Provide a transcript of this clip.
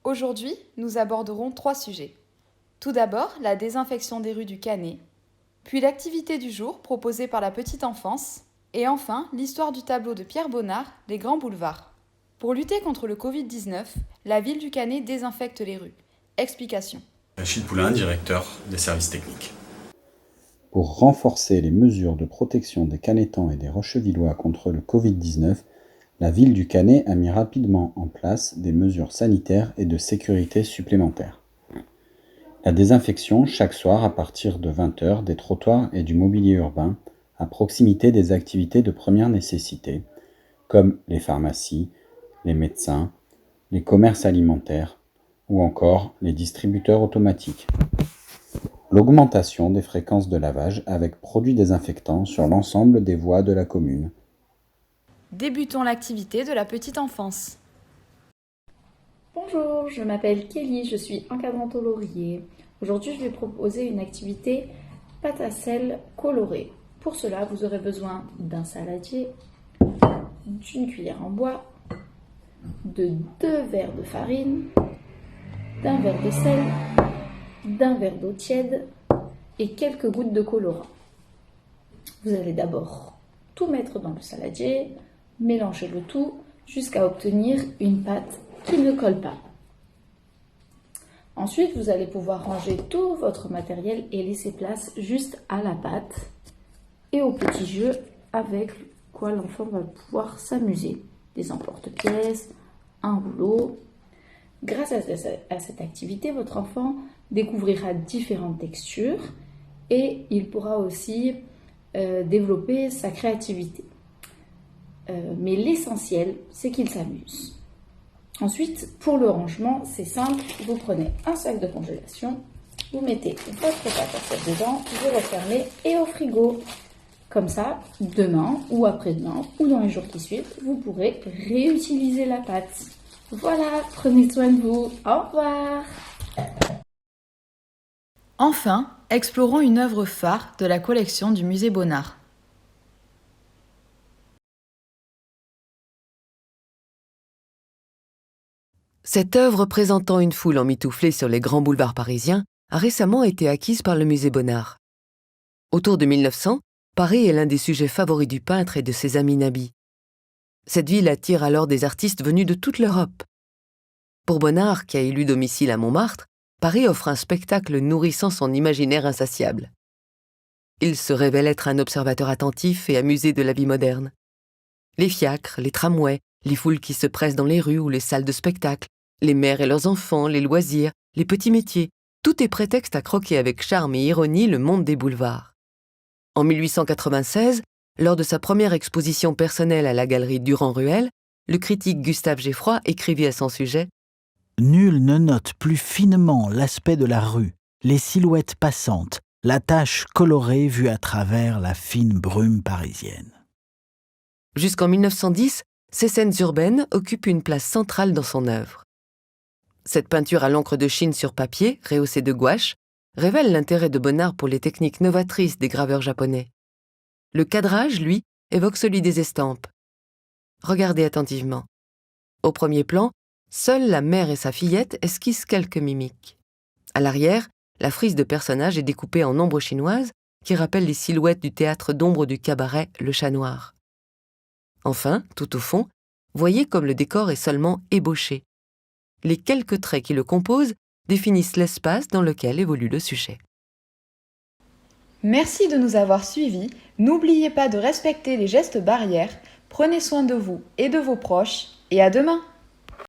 Aujourd'hui, nous aborderons 3 sujets. Tout d'abord, la désinfection des rues du Canet, puis l'activité du jour proposée par la petite enfance, et enfin l'histoire du tableau de Pierre Bonnard, Les Grands Boulevards. Pour lutter contre le Covid-19, la ville du Canet désinfecte les rues. Explication. Achille Poulain, directeur des services techniques. Pour renforcer les mesures de protection des Canetans et des Rochevillois contre le Covid-19, la ville du Canet a mis rapidement en place des mesures sanitaires et de sécurité supplémentaires. La désinfection chaque soir à partir de 20h des trottoirs et du mobilier urbain à proximité des activités de première nécessité, comme les pharmacies, les médecins, les commerces alimentaires ou encore les distributeurs automatiques. L'augmentation des fréquences de lavage avec produits désinfectants sur l'ensemble des voies de la commune. Débutons l'activité de la petite enfance. Bonjour, je m'appelle Kelly, je suis encadrante au laurier. Aujourd'hui, je vais proposer une activité pâte à sel colorée. Pour cela, vous aurez besoin d'un saladier, d'une cuillère en bois, de 2 verres de farine, d'un verre de sel, d'un verre d'eau tiède et quelques gouttes de colorant. Vous allez d'abord tout mettre dans le saladier, mélanger le tout jusqu'à obtenir une pâte qui ne colle pas. Ensuite, vous allez pouvoir ranger tout votre matériel et laisser place juste à la pâte et au petit jeu avec quoi l'enfant va pouvoir s'amuser. Des emporte-pièces, un rouleau. Grâce à cette activité, votre enfant découvrira différentes textures et il pourra aussi développer sa créativité. Mais l'essentiel, c'est qu'il s'amuse. Ensuite, pour le rangement, c'est simple, vous prenez un sac de congélation, vous mettez votre pâte à sel dedans, vous refermez et au frigo. Comme ça, demain ou après-demain ou dans les jours qui suivent, vous pourrez réutiliser la pâte. Voilà, prenez soin de vous. Au revoir. Enfin, explorons une œuvre phare de la collection du musée Bonnard. Cette œuvre présentant une foule emmitouflée sur les grands boulevards parisiens a récemment été acquise par le musée Bonnard. Autour de 1900, Paris est l'un des sujets favoris du peintre et de ses amis nabis. Cette ville attire alors des artistes venus de toute l'Europe. Pour Bonnard, qui a élu domicile à Montmartre, Paris offre un spectacle nourrissant son imaginaire insatiable. Il se révèle être un observateur attentif et amusé de la vie moderne. Les fiacres, les tramways, les foules qui se pressent dans les rues ou les salles de spectacle, les mères et leurs enfants, les loisirs, les petits métiers, tout est prétexte à croquer avec charme et ironie le monde des boulevards. En 1896, lors de sa première exposition personnelle à la galerie Durand-Ruel, le critique Gustave Geffroy écrivit à son sujet « Nul ne note plus finement l'aspect de la rue, les silhouettes passantes, la tache colorée vue à travers la fine brume parisienne. » Jusqu'en 1910, ces scènes urbaines occupent une place centrale dans son œuvre. Cette peinture à l'encre de Chine sur papier, rehaussée de gouache, révèle l'intérêt de Bonnard pour les techniques novatrices des graveurs japonais. Le cadrage, lui, évoque celui des estampes. Regardez attentivement. Au premier plan, seule la mère et sa fillette esquissent quelques mimiques. À l'arrière, la frise de personnages est découpée en ombres chinoises qui rappellent les silhouettes du théâtre d'ombre du cabaret Le Chat Noir. Enfin, tout au fond, voyez comme le décor est seulement ébauché. Les quelques traits qui le composent définissent l'espace dans lequel évolue le sujet. Merci de nous avoir suivis. N'oubliez pas de respecter les gestes barrières. Prenez soin de vous et de vos proches. Et à demain!